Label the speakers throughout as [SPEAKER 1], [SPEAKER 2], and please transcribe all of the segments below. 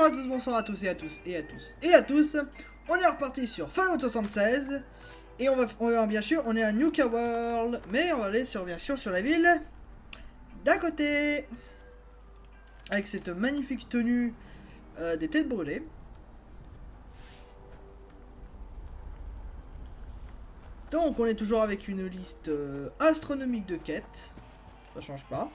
[SPEAKER 1] Bonjour à tous, bonsoir à tous et à tous et à tous et à tous. On est reparti sur Fallout 76 et on va bien sûr, on est à Nuka World, mais on va aller sur bien sûr sur la ville d'à côté avec cette magnifique tenue des têtes brûlées. Donc on est toujours avec une liste astronomique de quêtes, ça change pas.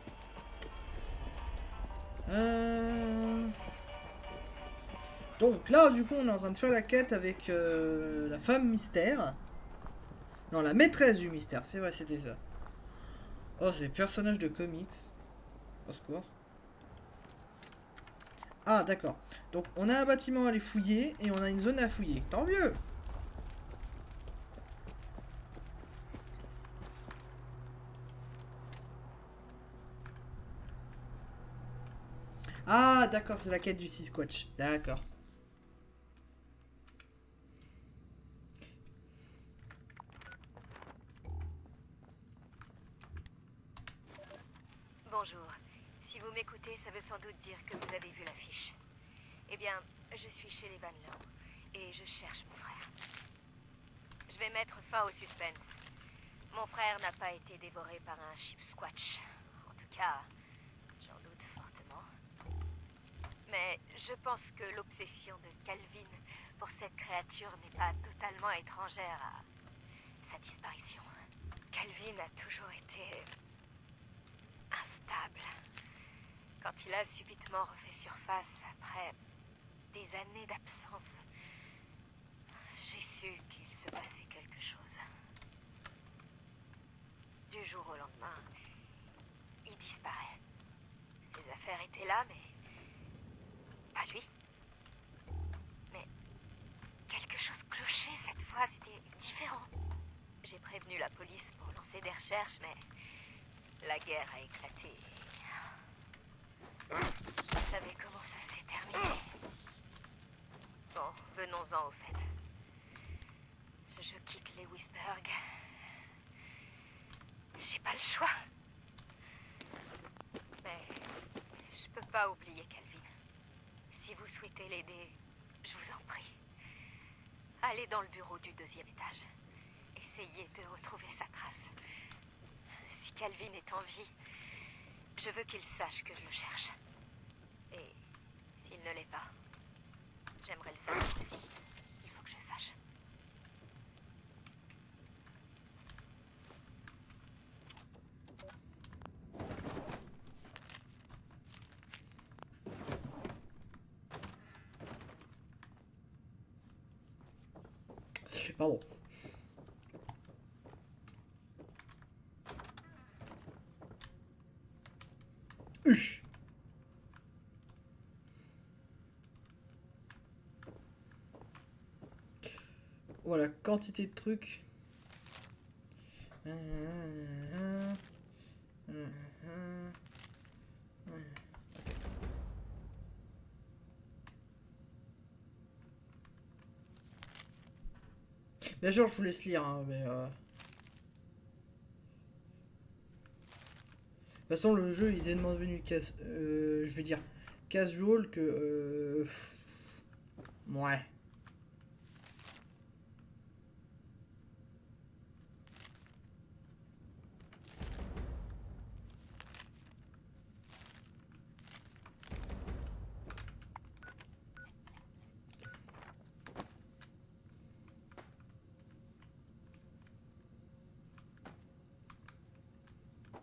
[SPEAKER 1] Donc là du coup on est en train de faire la quête avec la femme mystère. Non, la maîtresse du mystère, c'est vrai, c'était ça. Oh, c'est des personnages de comics. Au secours. Ah, d'accord. Donc, on a un bâtiment à aller fouiller et on a une zone à fouiller. Tant mieux. Ah, d'accord, c'est la quête du Sasquatch. D'accord.
[SPEAKER 2] Bonjour. Si vous m'écoutez, ça veut sans doute dire que vous avez vu l'affiche. Eh bien, je suis chez les Van Lowe et je cherche mon frère. Je vais mettre fin au suspense. Mon frère n'a pas été dévoré par un ship squatch. En tout cas, j'en doute fortement. Mais je pense que l'obsession de Calvin pour cette créature n'est pas totalement étrangère à sa disparition. Calvin a toujours été instable. Quand il a subitement refait surface après des années d'absence, j'ai su qu'il se passait quelque chose. Du jour au lendemain, il disparaît. Ses affaires étaient là, mais pas lui. Mais quelque chose clochait cette fois, c'était différent. J'ai prévenu la police pour lancer des recherches, mais la guerre a éclaté. Vous savez comment ça s'est terminé? Bon, venons-en au fait. Je quitte les Lewisburg. J'ai pas le choix. Mais je peux pas oublier Calvin. Si vous souhaitez l'aider, je vous en prie. Allez dans le bureau du 2e étage. Essayez de retrouver sa trace. Si Calvin est en vie, je veux qu'il sache que je le cherche. Et s'il ne l'est pas, j'aimerais le savoir aussi. Il faut que je sache.
[SPEAKER 1] Pardon. Huch. Voilà, quantité de trucs. Bien sûr, je vous laisse lire, hein, mais de toute façon, le jeu il est tellement devenu je vais dire casual que ouais.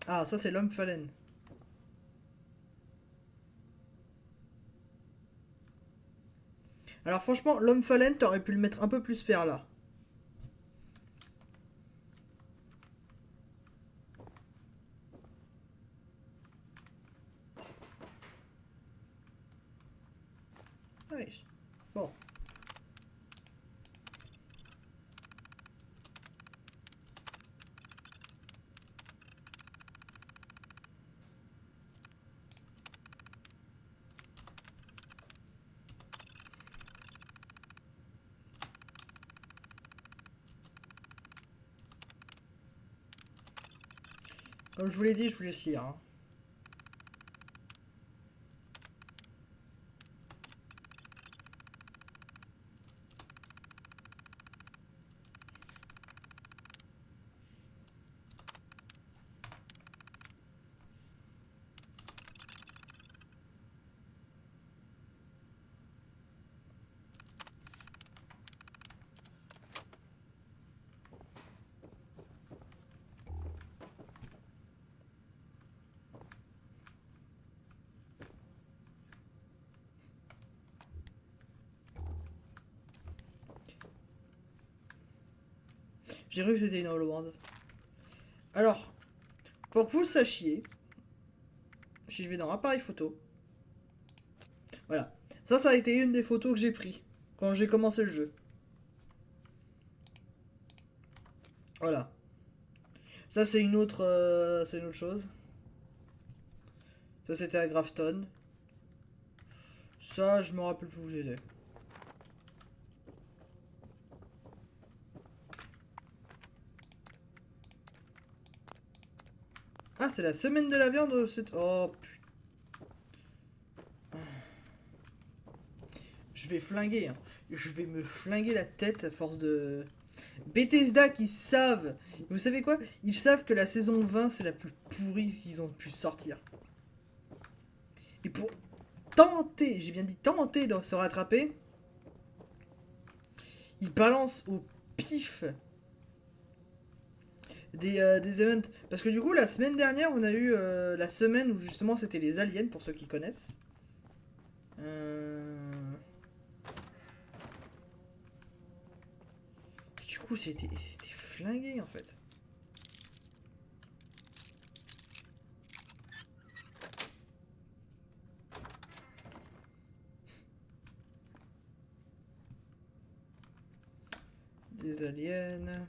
[SPEAKER 1] Ah, ça c'est l'homme phalène. Alors franchement, l'homme phalène, t'aurais pu le mettre un peu plus vers là. Oui. Bon. Comme je vous l'ai dit, je vous laisse lire, hein. J'ai cru que c'était une holobande. Alors, pour que vous le sachiez, si je vais dans appareil photo, voilà. Ça a été une des photos que j'ai pris quand j'ai commencé le jeu. Voilà. Ça c'est une autre chose. Ça c'était à Grafton. Ça je me rappelle plus où j'étais. Ah c'est la semaine de la viande cette... Oh putain. Je vais flinguer hein. Je vais me flinguer la tête à force de... Bethesda qui savent. Vous savez quoi? Ils savent que la saison 20 c'est la plus pourrie qu'ils ont pu sortir. Et pour tenter, j'ai bien dit tenter de se rattraper, ils balancent au pif des events. Parce que du coup, la semaine dernière, on a eu la semaine où justement c'était les aliens, pour ceux qui connaissent. Du coup, c'était flingué en fait. Des aliens.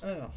[SPEAKER 1] Alors.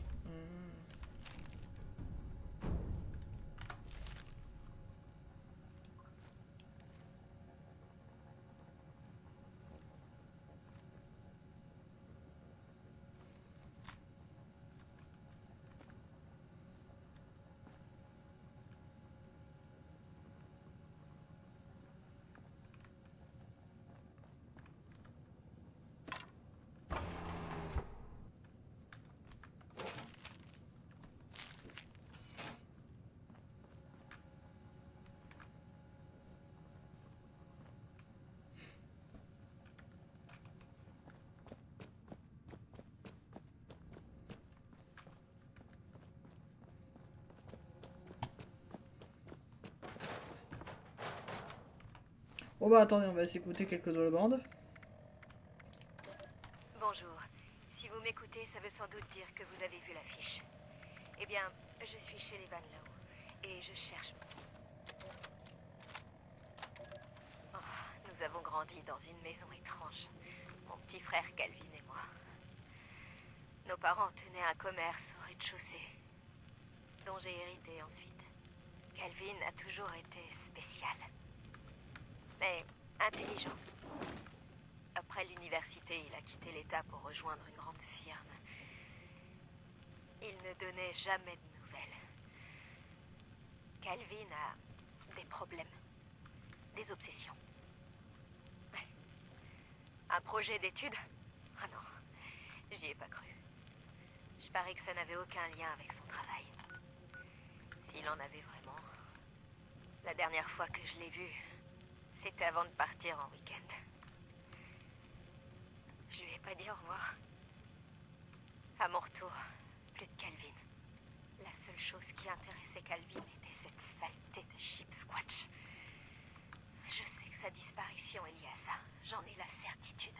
[SPEAKER 1] Bon bah attendez, on va s'écouter quelques autres bandes.
[SPEAKER 2] Bonjour. Si vous m'écoutez, ça veut sans doute dire que vous avez vu l'affiche. Eh bien, je suis chez les Van Loo et je cherche... Oh, nous avons grandi dans une maison étrange. Mon petit frère Calvin et moi. Nos parents tenaient un commerce au rez-de-chaussée, dont j'ai hérité ensuite. Calvin a toujours été spécial, mais intelligent. Après l'université, il a quitté l'État pour rejoindre une grande firme. Il ne donnait jamais de nouvelles. Calvin a des problèmes, des obsessions. Un projet d'études? Ah non, j'y ai pas cru. Je parie que ça n'avait aucun lien avec son travail. S'il en avait vraiment. La dernière fois que je l'ai vu, c'était avant de partir en week-end. Je lui ai pas dit au revoir. À mon retour, plus de Calvin. La seule chose qui intéressait Calvin était cette saleté de Sheep Squatch. Je sais que sa disparition est liée à ça. J'en ai la certitude.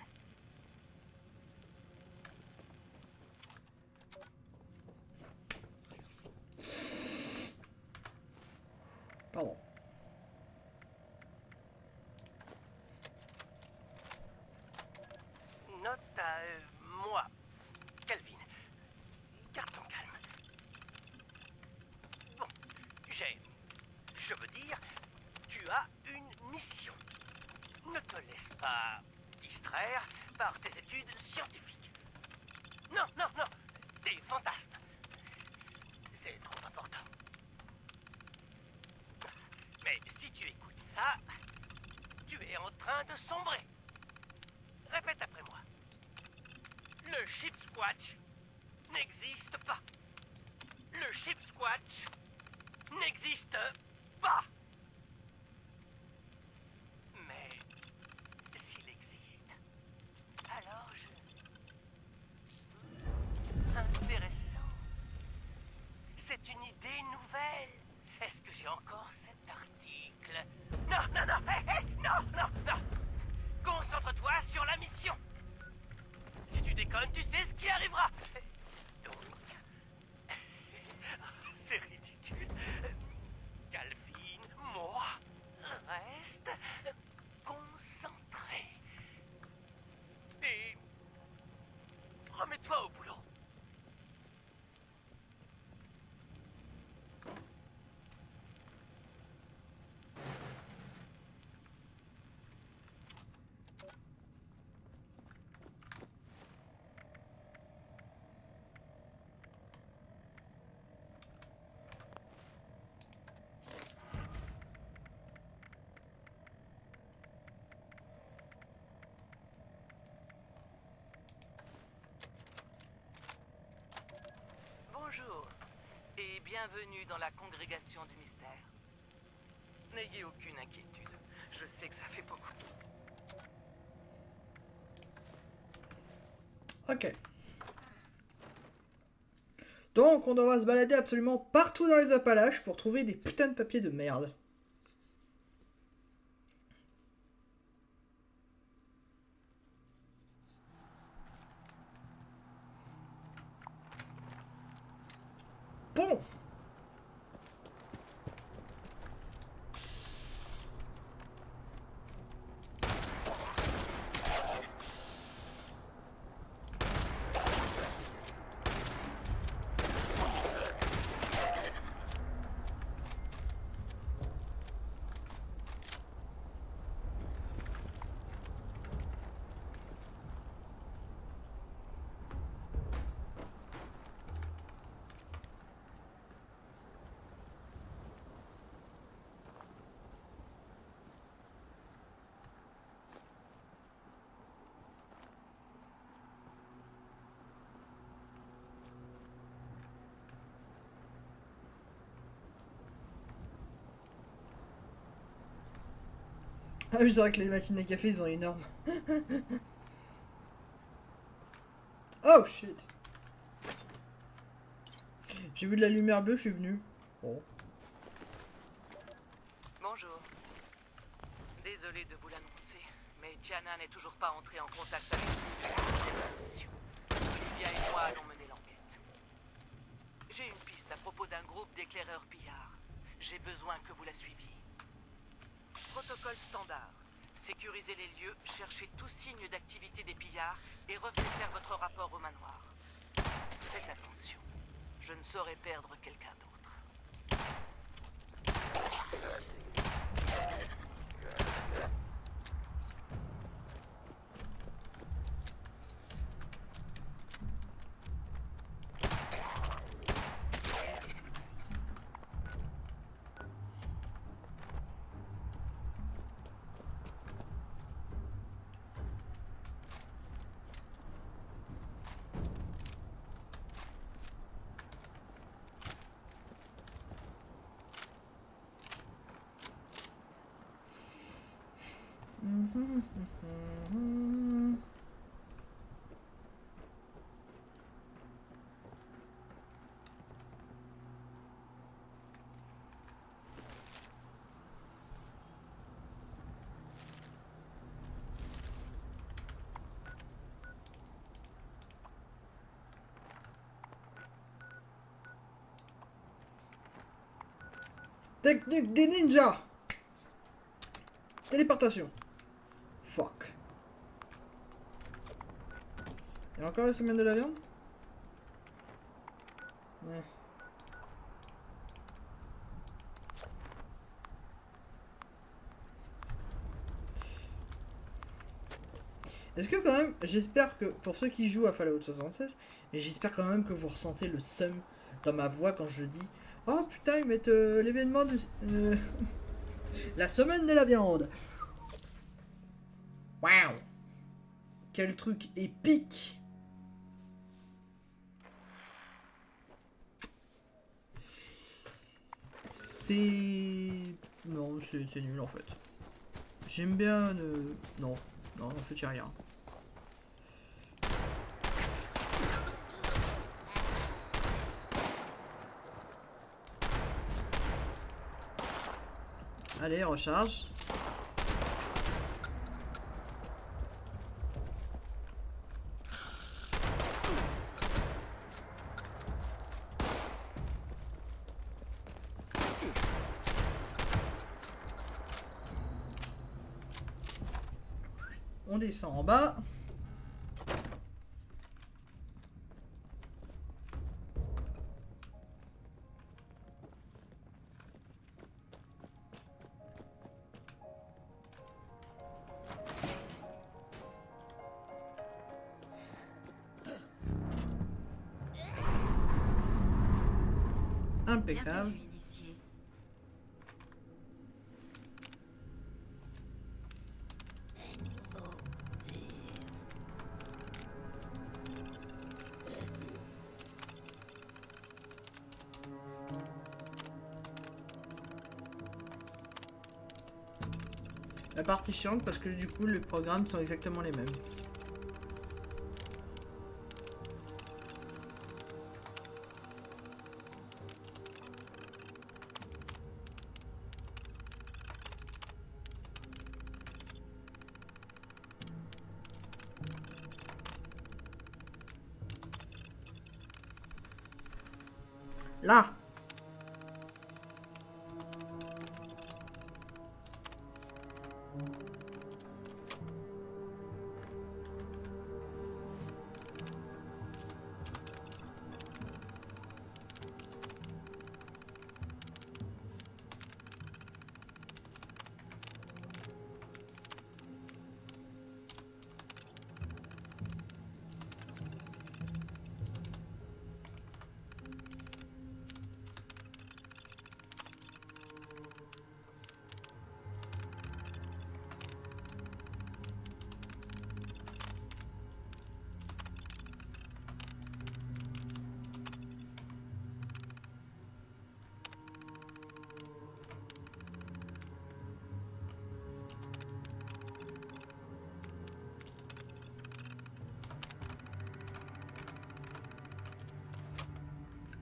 [SPEAKER 1] Pardon.
[SPEAKER 3] Note à moi, Calvin. Garde ton calme. Bon, je veux dire, tu as une mission. Ne te laisse pas distraire par tes études scientifiques. Non, non, non, tes fantasmes. C'est trop important. Mais si tu écoutes ça, tu es en train de sombrer. Répète après moi. Le Sheep Squatch n'existe pas. Le Sheep Squatch n'existe pas. Mais s'il existe, alors je bienvenue dans la congrégation du mystère. N'ayez aucune inquiétude. Je sais que ça fait beaucoup.
[SPEAKER 1] Ok. Donc on devra se balader absolument partout dans les Appalaches pour trouver des putains de papiers de merde. Bon. Ah oui, c'est vrai que les machines à café, ils sont énormes. Oh shit. J'ai vu de la lumière bleue, je suis venu. Bon.
[SPEAKER 3] Bonjour. Désolé de vous l'annoncer, mais Tiana n'est toujours pas entrée en contact avec nous. Olivia et moi allons mener l'enquête. J'ai une piste à propos d'un groupe d'éclaireurs pillards. J'ai besoin que vous la suiviez. Protocole standard. Sécurisez les lieux, cherchez tout signe d'activité des pillards et revenez faire votre rapport au manoir. Faites attention. Je ne saurais perdre quelqu'un d'autre.
[SPEAKER 1] Technique des ninjas. Téléportation. Fuck. Il y a encore la semaine de la viande? Ouais. Est-ce que quand même, j'espère que pour ceux qui jouent à Fallout 76, et j'espère quand même que vous ressentez le seum dans ma voix quand je dis oh putain ils mettent l'événement de la semaine de la viande. Waouh. Quel truc épique. C'est... Non, c'est nul en fait. J'aime bien... Non, non, en fait y'a rien. Allez, recharge. On descend en bas. Impeccable.
[SPEAKER 4] Bienvenue, initié.
[SPEAKER 1] La partie chiante parce que du coup les programmes sont exactement les mêmes. Là!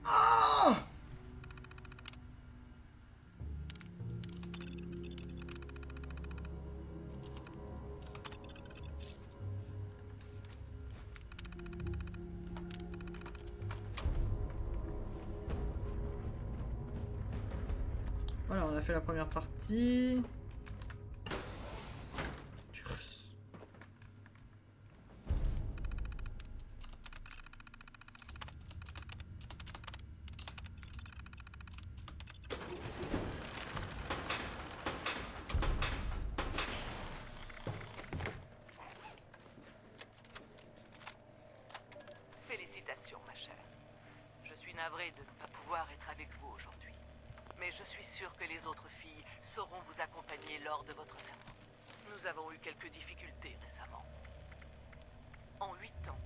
[SPEAKER 1] Oh! Voilà, on a fait la première partie.
[SPEAKER 4] Félicitations, ma chère. Je suis navré de ne pas pouvoir être avec vous aujourd'hui. Mais je suis sûr que les autres filles sauront vous accompagner lors de votre serment. Nous avons eu quelques difficultés récemment. En 8 ans,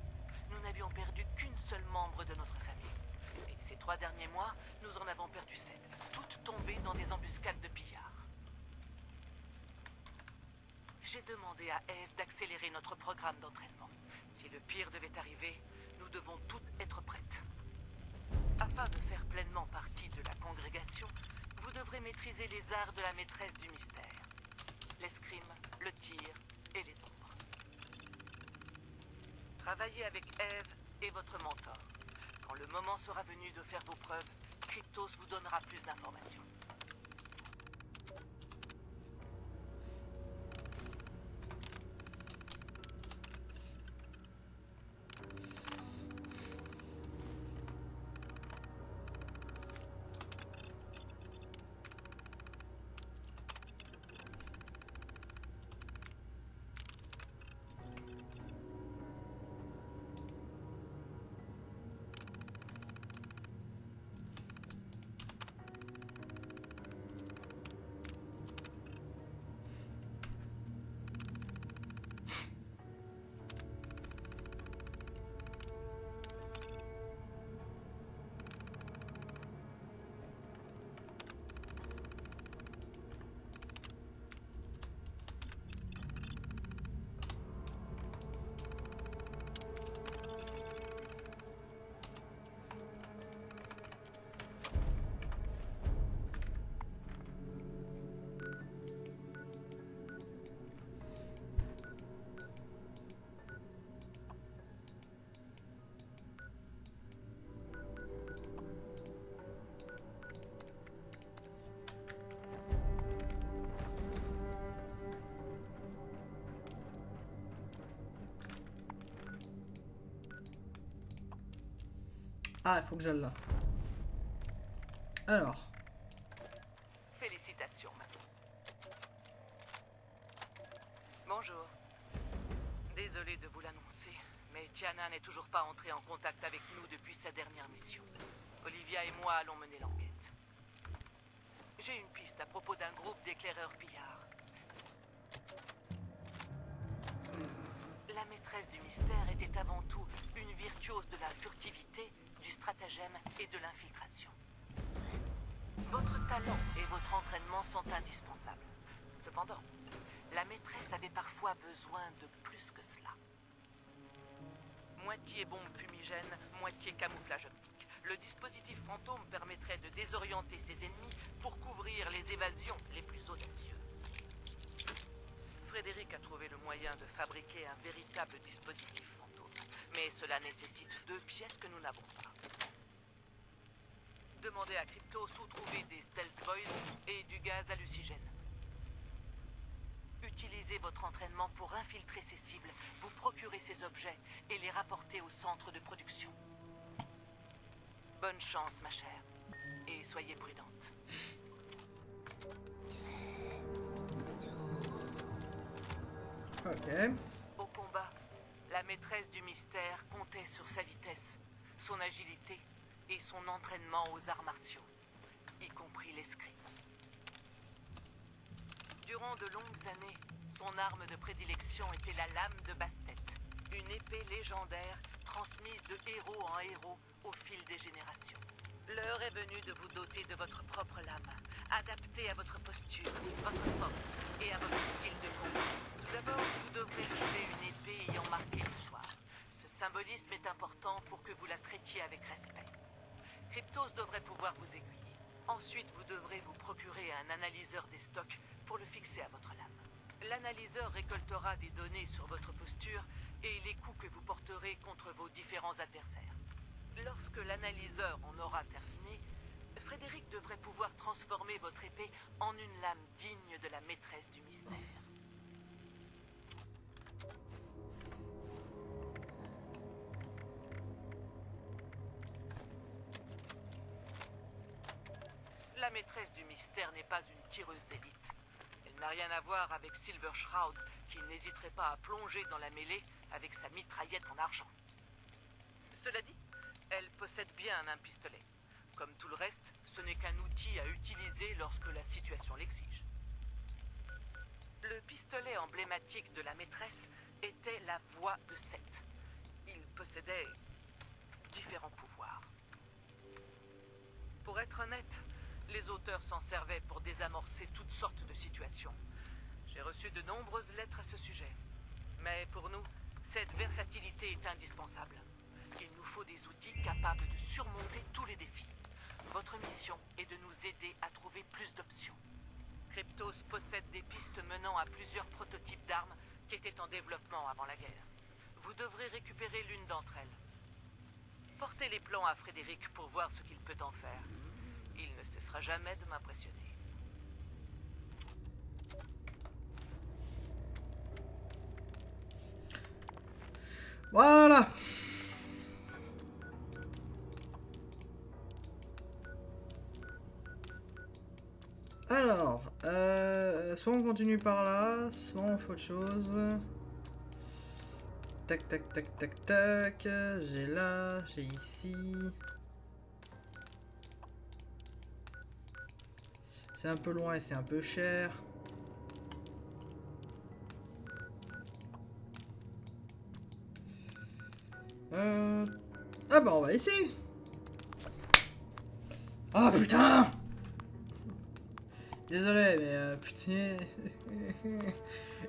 [SPEAKER 4] nous n'avions perdu qu'une seule membre de notre famille. Et ces 3 derniers mois, nous en avons perdu 7, toutes tombées dans des embuscades de pillards. J'ai demandé à Eve d'accélérer notre programme d'entraînement. Si le pire devait arriver, nous devons toutes être prêtes. Afin de faire pleinement partie de la congrégation, vous devrez maîtriser les arts de la maîtresse du mystère. L'escrime, le tir et les ombres. Travaillez avec Eve et votre mentor. Quand le moment sera venu de faire vos preuves, Kryptos vous donnera plus d'informations.
[SPEAKER 1] Ah, il faut que j'aille là. Alors.
[SPEAKER 4] Félicitations, madame. Bonjour. Désolé de vous l'annoncer, mais Tiana n'est toujours pas entrée en contact avec nous depuis sa dernière mission. Olivia et moi allons mener l'enquête. J'ai une piste à propos d'un groupe d'éclaireurs pillards. La maîtresse du mystère était avant tout une virtuose de la furtivité, du stratagème et de l'infiltration. Votre talent et votre entraînement sont indispensables. Cependant, la maîtresse avait parfois besoin de plus que cela. Moitié bombe fumigène, moitié camouflage optique. Le dispositif fantôme permettrait de désorienter ses ennemis pour couvrir les évasions les plus audacieuses. Frédéric a trouvé le moyen de fabriquer un véritable dispositif fantôme, mais cela nécessite 2 pièces que nous n'avons pas. Demandez à Cryptos où trouver des stealth boys et du gaz hallucinogène. Utilisez votre entraînement pour infiltrer ces cibles, vous procurer ces objets et les rapporter au centre de production. Bonne chance, ma chère, et soyez prudente.
[SPEAKER 1] Ok.
[SPEAKER 4] Au combat, la maîtresse du mystère comptait sur sa vitesse, son agilité et son entraînement aux arts martiaux, y compris l'escrime. Durant de longues années, son arme de prédilection était la lame de Bastet, une épée légendaire transmise de héros en héros au fil des générations. L'heure est venue de vous doter de votre propre lame, adaptée à votre posture, votre force et à votre style de combat. Tout d'abord, vous devrez trouver une épée ayant marqué l'histoire. Ce symbolisme est important pour que vous la traitiez avec respect. Cryptos devrait pouvoir vous aiguiller. Ensuite, vous devrez vous procurer un analyseur des stocks pour le fixer à votre lame. L'analyseur récoltera des données sur votre posture et les coups que vous porterez contre vos différents adversaires. Lorsque l'analyseur en aura terminé, Frédéric devrait pouvoir transformer votre épée en une lame digne de la maîtresse du mystère. La maîtresse du mystère n'est pas une tireuse d'élite. Elle n'a rien à voir avec Silver Shroud, qui n'hésiterait pas à plonger dans la mêlée avec sa mitraillette en argent. Cela dit, elle possède bien un pistolet. Comme tout le reste, ce n'est qu'un outil à utiliser lorsque la situation l'exige. Le pistolet emblématique de la maîtresse était la voix de Seth. Il possédait différents pouvoirs. Pour être honnête, les auteurs s'en servaient pour désamorcer toutes sortes de situations. J'ai reçu de nombreuses lettres à ce sujet. Mais pour nous, cette versatilité est indispensable. Il nous faut des outils capables de surmonter tous les défis. Votre mission est de nous aider à trouver plus d'options. Cryptos possède des pistes menant à plusieurs prototypes d'armes qui étaient en développement avant la guerre. Vous devrez récupérer l'une d'entre elles. Portez les plans à Frédéric pour voir ce qu'il peut en faire. Il ne cessera jamais de m'impressionner.
[SPEAKER 1] Voilà. Alors, soit on continue par là, soit on fait autre chose. Tac, tac, tac, tac, tac. J'ai là, j'ai ici. C'est un peu loin et c'est un peu cher. Ah bah on va essayer. Ah putain. Désolé mais putain.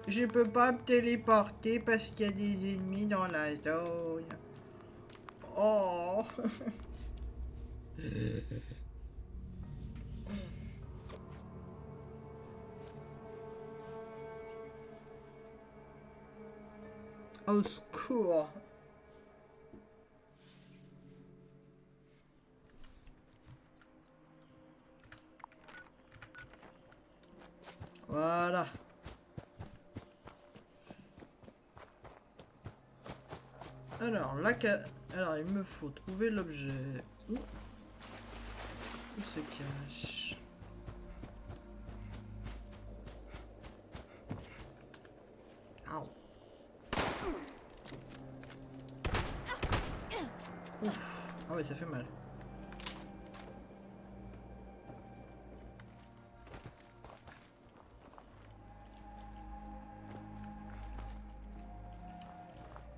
[SPEAKER 1] Je peux pas me téléporter parce qu'il y a des ennemis dans la zone. Oh. Au secours. Voilà. Alors, là, alors il me faut trouver l'objet. Où se cache? Ow. Ouf. Ah ouais, ça fait mal.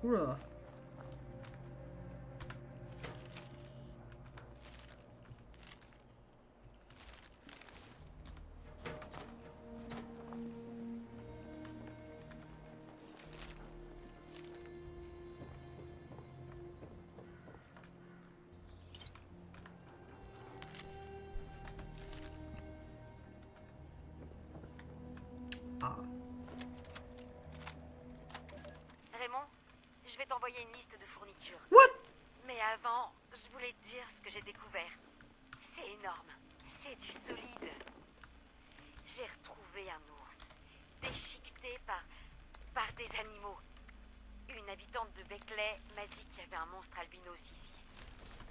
[SPEAKER 1] Oula.
[SPEAKER 2] je vais t'envoyer une liste de fournitures.
[SPEAKER 1] What?
[SPEAKER 2] Mais avant, je voulais te dire ce que j'ai découvert. C'est énorme. C'est du solide. J'ai retrouvé un ours, déchiqueté par des animaux. Une habitante de Beckley m'a dit qu'il y avait un monstre albinos ici.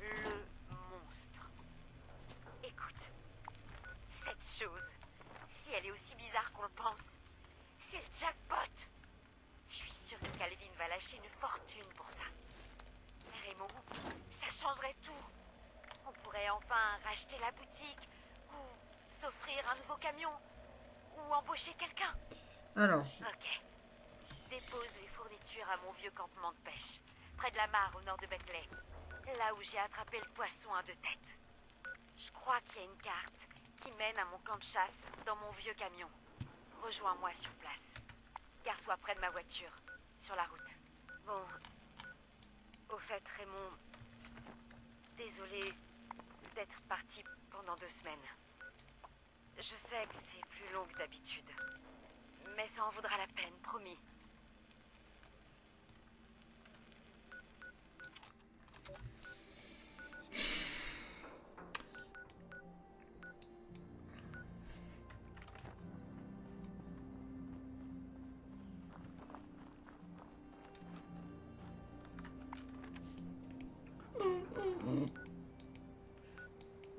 [SPEAKER 2] Le monstre. Écoute, cette chose, si elle est aussi bizarre qu'on le pense, c'est le jackpot. Je suis sûre que Calvin va lâcher une fortune pour ça. Raymond, ça changerait tout. On pourrait enfin racheter la boutique, ou s'offrir un nouveau camion, ou embaucher quelqu'un.
[SPEAKER 1] Alors,
[SPEAKER 2] Ok. Dépose les fournitures à mon vieux campement de pêche, près de la mare au nord de Beckley, là où j'ai attrapé le poisson à 2 têtes. Je crois qu'il y a une carte qui mène à mon camp de chasse dans mon vieux camion. Rejoins-moi sur place. Garde-toi près de ma voiture, sur la route. Bon, au fait, Raymond, désolé d'être parti pendant 2 semaines. Je sais que c'est plus long que d'habitude, mais ça en vaudra la peine, promis.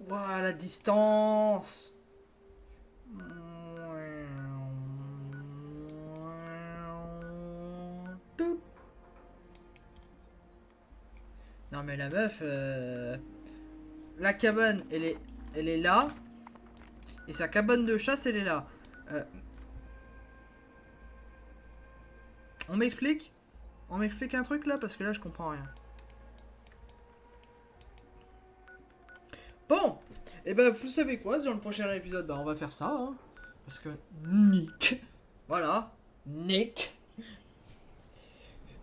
[SPEAKER 1] waouh, la distance. Non mais la meuf, la cabane, elle est là, et sa cabane de chasse, elle est là. On m'explique? On m'explique un truc là, parce que là, je comprends rien. Bon, et ben vous savez quoi, dans le prochain épisode, bah on va faire ça, hein, parce que Nick, voilà, Nick.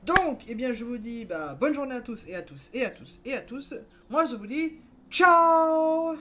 [SPEAKER 1] Donc, eh bien je vous dis, bah bonne journée à tous et à tous et à tous et à tous. Moi je vous dis, ciao.